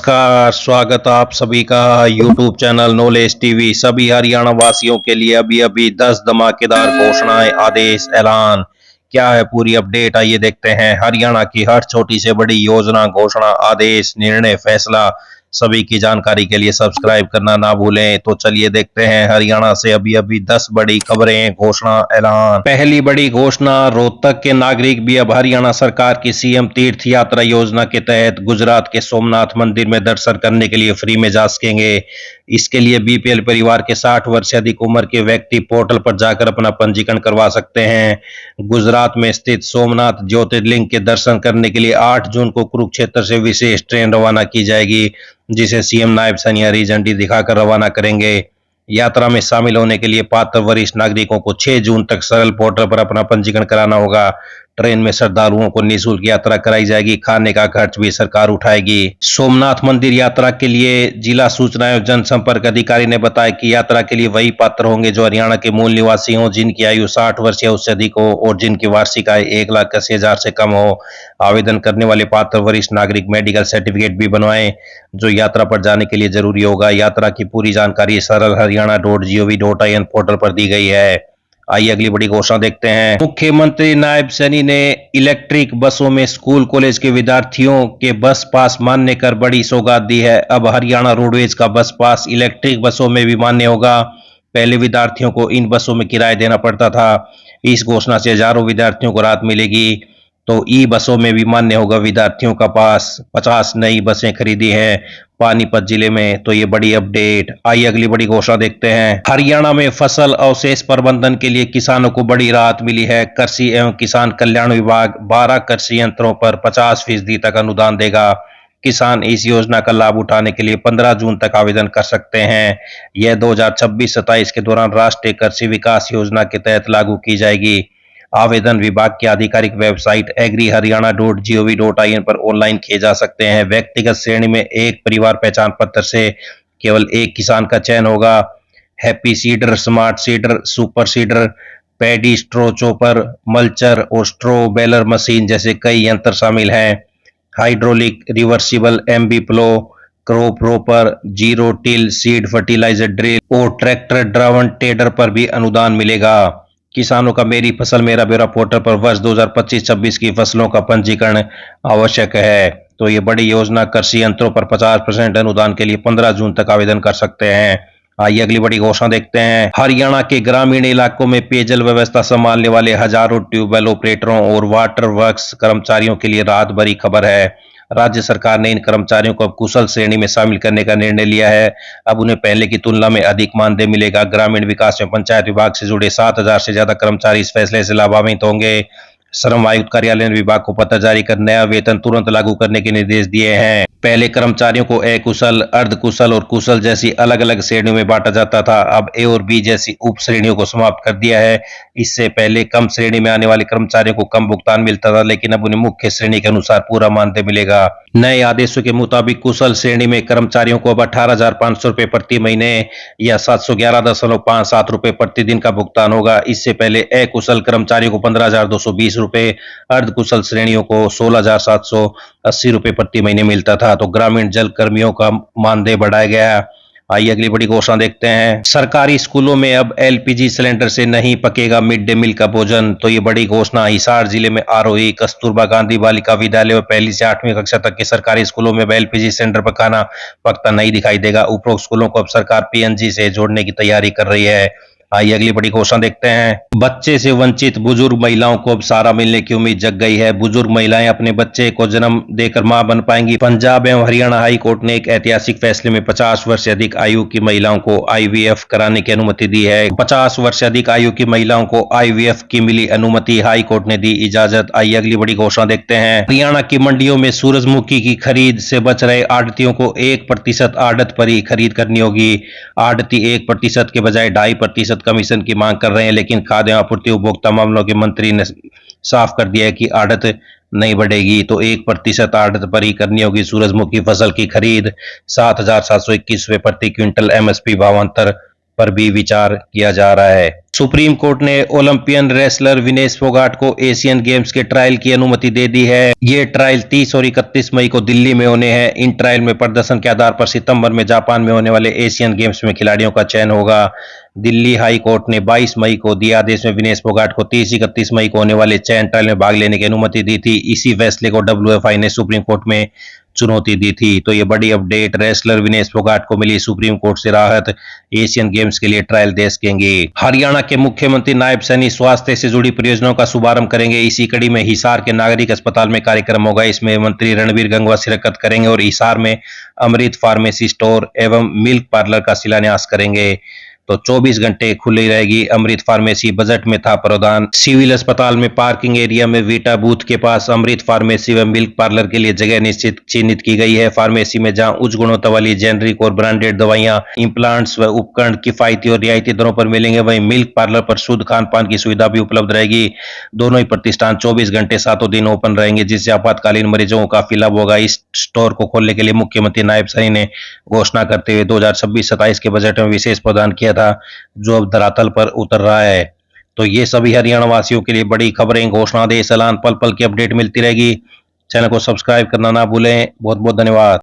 नमस्कार, स्वागत आप सभी का यूट्यूब चैनल नॉलेज टीवी। सभी हरियाणा वासियों के लिए अभी-अभी 10 धमाकेदार घोषणाएं, आदेश, ऐलान। क्या है पूरी अपडेट, आइए देखते हैं। हरियाणा की हर छोटी से बड़ी योजना, घोषणा, आदेश, निर्णय, फैसला, सभी की जानकारी के लिए सब्सक्राइब करना ना भूलें। तो चलिए देखते हैं हरियाणा से अभी-अभी 10 बड़ी खबरें, घोषणा, ऐलान। पहली बड़ी घोषणा, रोहतक के नागरिक भी अब हरियाणा सरकार की सीएम तीर्थ यात्रा योजना के तहत गुजरात के सोमनाथ मंदिर में दर्शन करने के लिए फ्री में जा सकेंगे। इसके लिए बीपीएल परिवार के 60 वर्ष से अधिक उम्र के व्यक्ति पोर्टल पर जाकर अपना पंजीकरण करवा सकते हैं। गुजरात में स्थित सोमनाथ ज्योतिर्लिंग के दर्शन करने के लिए 8 जून को कुरुक्षेत्र से विशेष ट्रेन रवाना की जाएगी, जिसे सीएम नायब सैनी हरी झंडी दिखाकर रवाना करेंगे। यात्रा में शामिल होने के लिए पात्र वरिष्ठ नागरिकों को 6 जून तक सरल पोर्टल पर अपना पंजीकरण कराना होगा। ट्रेन में श्रद्धालुओं को निःशुल्क यात्रा कराई जाएगी, खाने का खर्च भी सरकार उठाएगी। सोमनाथ मंदिर यात्रा के लिए जिला सूचना एवं जनसंपर्क अधिकारी ने बताया कि यात्रा के लिए वही पात्र होंगे जो हरियाणा के मूल निवासी हों, जिनकी आयु 60 वर्ष या उससे अधिक हो और जिनकी वार्षिक आय 1,80,000 से कम हो। आवेदन करने वाले पात्र वरिष्ठ नागरिक मेडिकल सर्टिफिकेट भी बनवाएं, जो यात्रा पर जाने के लिए जरूरी होगा। यात्रा की पूरी जानकारी सरल हरियाणा.gov.in पोर्टल पर दी गई है। आइए अगली बड़ी घोषणा देखते हैं। मुख्यमंत्री नायब सैनी ने इलेक्ट्रिक बसों में स्कूल कॉलेज के विद्यार्थियों के बस पास मान्य कर बड़ी सौगात दी है। अब हरियाणा रोडवेज का बस पास इलेक्ट्रिक बसों में भी मान्य होगा। पहले विद्यार्थियों को इन बसों में किराया देना पड़ता था। इस घोषणा से हजारों विद्यार्थियों को राहत मिलेगी। तो ई बसों में भी मान्य होगा विद्यार्थियों का पास। 50 नई बसें खरीदी हैं पानीपत जिले में। तो ये बड़ी अपडेट। आइए अगली बड़ी घोषणा देखते हैं। हरियाणा में फसल अवशेष प्रबंधन के लिए किसानों को बड़ी राहत मिली है। कृषि एवं किसान कल्याण विभाग 12 कृषि यंत्रों पर 50% तक अनुदान देगा। किसान इस योजना का लाभ उठाने के लिए 15 जून तक आवेदन कर सकते हैं। यह 2026-27 के दौरान राष्ट्रीय कृषि विकास योजना के तहत लागू की जाएगी। आवेदन विभाग की आधिकारिक वेबसाइट agriharyana.gov.in पर ऑनलाइन किए जा सकते हैं। व्यक्तिगत श्रेणी में एक परिवार पहचान पत्र से केवल एक किसान का चयन होगा। Happy seeder, smart seeder, super seeder, paddy straw chopper, mulcher और स्ट्रो बेलर मशीन जैसे कई यंत्र शामिल हैं। Hydraulic, reversible MB plough, crop reaper, zero till, seed fertiliser drill और ट्रैक्टर ड्रावन टेडर पर भी अनुदान मिलेगा। किसानों का मेरी फसल मेरा ब्यौरा पोर्टल पर वर्ष 2025-26 की फसलों का पंजीकरण आवश्यक है। तो ये बड़ी योजना कृषि यंत्रों पर 50% अनुदान के लिए 15 जून तक आवेदन कर सकते हैं। आइए अगली बड़ी घोषणा देखते हैं। हरियाणा के ग्रामीण इलाकों में पेयजल व्यवस्था संभालने वाले हजारों ट्यूबवेल ऑपरेटरों और वाटर वर्क्स कर्मचारियों के लिए राहत भरी खबर है। राज्य सरकार ने इन कर्मचारियों को अब कुशल श्रेणी में शामिल करने का निर्णय लिया है। अब उन्हें पहले की तुलना में अधिक मानदेय मिलेगा। ग्रामीण विकास एवं पंचायत विभाग से जुड़े 7,000 से ज्यादा कर्मचारी इस फैसले से लाभान्वित होंगे। श्रम आयुक्त कार्यालय ने विभाग को पत्र जारी कर नया वेतन तुरंत लागू करने के निर्देश दिए हैं। पहले कर्मचारियों को अकुशल, अर्धकुशल और कुशल जैसी अलग अलग श्रेणियों में बांटा जाता था। अब ए और बी जैसी उप श्रेणियों को समाप्त कर दिया है। इससे पहले कम श्रेणी में आने वाले कर्मचारियों को कम भुगतान मिलता था, लेकिन अब उन्हें मुख्य श्रेणी के अनुसार पूरा मानदेय मिलेगा। नए आदेशों के मुताबिक कुशल श्रेणी में कर्मचारियों को अब 18,500 रुपए प्रति महीने या 711.57 रुपए प्रतिदिन का भुगतान होगा। इससे पहले अकुशल कर्मचारियों को 15,220 रुपए, अर्धकुशल श्रेणियों को 16,780 रुपए प्रति महीने मिलता था। तो ग्रामीण जल कर्मियों का मानदेय बढ़ाया गया। आइए अगली बड़ी घोषणा देखते हैं। सरकारी स्कूलों में अब एलपीजी सिलेंडर से नहीं पकेगा मिड डे मील का भोजन। तो ये बड़ी घोषणा। हिसार जिले में आरोही कस्तूरबा गांधी बालिका विद्यालय में 1ली से 8वीं कक्षा तक के सरकारी स्कूलों में एलपीजी सिलेंडर पर खाना पकता नहीं दिखाई देगा। उपरोक्त स्कूलों को अब सरकार पीएनजी से जोड़ने की तैयारी कर रही है। आइए अगली बड़ी घोषणा देखते हैं। बच्चे से वंचित बुजुर्ग महिलाओं को अब सहारा मिलने की उम्मीद जग गई है। बुजुर्ग महिलाएं अपने बच्चे को जन्म देकर मां बन पाएंगी। पंजाब एवं हरियाणा हाई कोर्ट ने एक ऐतिहासिक फैसले में 50 वर्ष से अधिक आयु की महिलाओं को आईवीएफ कराने की अनुमति दी है। 50 वर्ष से अधिक आयु की महिलाओं को आईवीएफ की मिली अनुमति, हाई कोर्ट ने दी इजाजत। आइए अगली बड़ी घोषणा देखते हैं। हरियाणा की मंडियों में सूरजमुखी की खरीद से बच रहे आढ़तियों को 1% आढ़त पर ही खरीद करनी होगी। आढ़ती 1% के बजाय 2.5% कमीशन की मांग कर रहे हैं, लेकिन खाद्य आपूर्ति उपभोक्ता मामलों के मंत्री ने साफ कर दिया है कि आढ़त नहीं बढ़ेगी। तो 1% आढ़त पर ही करनी होगी सूरजमुखी फसल की खरीद। 7,721 रुपए प्रति क्विंटल एमएसपी भावांतर पर भी विचार किया जा रहा है। सुप्रीम कोर्ट ने ओलंपियन रेसलर विनेश फोगाट को एशियन गेम्स के ट्रायल की अनुमति दे दी है। ये ट्रायल 30 और 31 मई को दिल्ली में होने हैं। इन ट्रायल में प्रदर्शन के आधार पर सितंबर में जापान में होने वाले एशियन गेम्स में खिलाड़ियों का चयन होगा। दिल्ली हाई कोर्ट ने 22 मई को दिए आदेश में विनेश फोगाट को 30-31 मई को होने वाले चयन ट्रायल में भाग लेने की अनुमति दी थी। इसी फैसले को WFI ने सुप्रीम कोर्ट में चुनौती दी थी। तो ये बड़ी अपडेट, रेसलर विनेश फोगाट को मिली सुप्रीम कोर्ट से राहत, एशियन गेम्स के लिए ट्रायल दे सकेंगे। हरियाणा के मुख्यमंत्री नायब सैनी स्वास्थ्य से जुड़ी परियोजनाओं का शुभारंभ करेंगे। इसी कड़ी में हिसार के नागरिक अस्पताल में कार्यक्रम होगा। इसमें मंत्री रणबीर गंगवा शिरकत करेंगे और हिसार में अमृत फार्मेसी स्टोर एवं मिल्क पार्लर का शिलान्यास करेंगे। तो 24 घंटे खुली रहेगी अमृत फार्मेसी, बजट में था प्रावधान। सिविल अस्पताल में पार्किंग एरिया में वीटा बूथ के पास अमृत फार्मेसी व मिल्क पार्लर के लिए जगह निश्चित चिन्हित की गई है। फार्मेसी में जहां उच्च गुणवत्ता वाली जेनरिक और ब्रांडेड दवाइयां, इम्प्लांट्स व उपकरण किफायती और रियायती दरों पर मिलेंगे, वहीं मिल्क पार्लर पर शुद्ध खान पान की सुविधा भी उपलब्ध रहेगी। दोनों ही प्रतिष्ठान 24 घंटे 7 दिन ओपन रहेंगे, जिससे आपातकालीन मरीजों को काफी लाभ होगा। इस स्टोर को खोलने के लिए मुख्यमंत्री नायब सैनी ने घोषणा करते हुए 2026-27 के बजट में विशेष प्रावधान किया था, जो अब धरातल पर उतर रहा है। तो ये सभी हरियाणा वासियों के लिए बड़ी खबरें, घोषणा, आदेश, ऐलान, पल पल की अपडेट मिलती रहेगी। चैनल को सब्सक्राइब करना ना भूलें। बहुत बहुत धन्यवाद।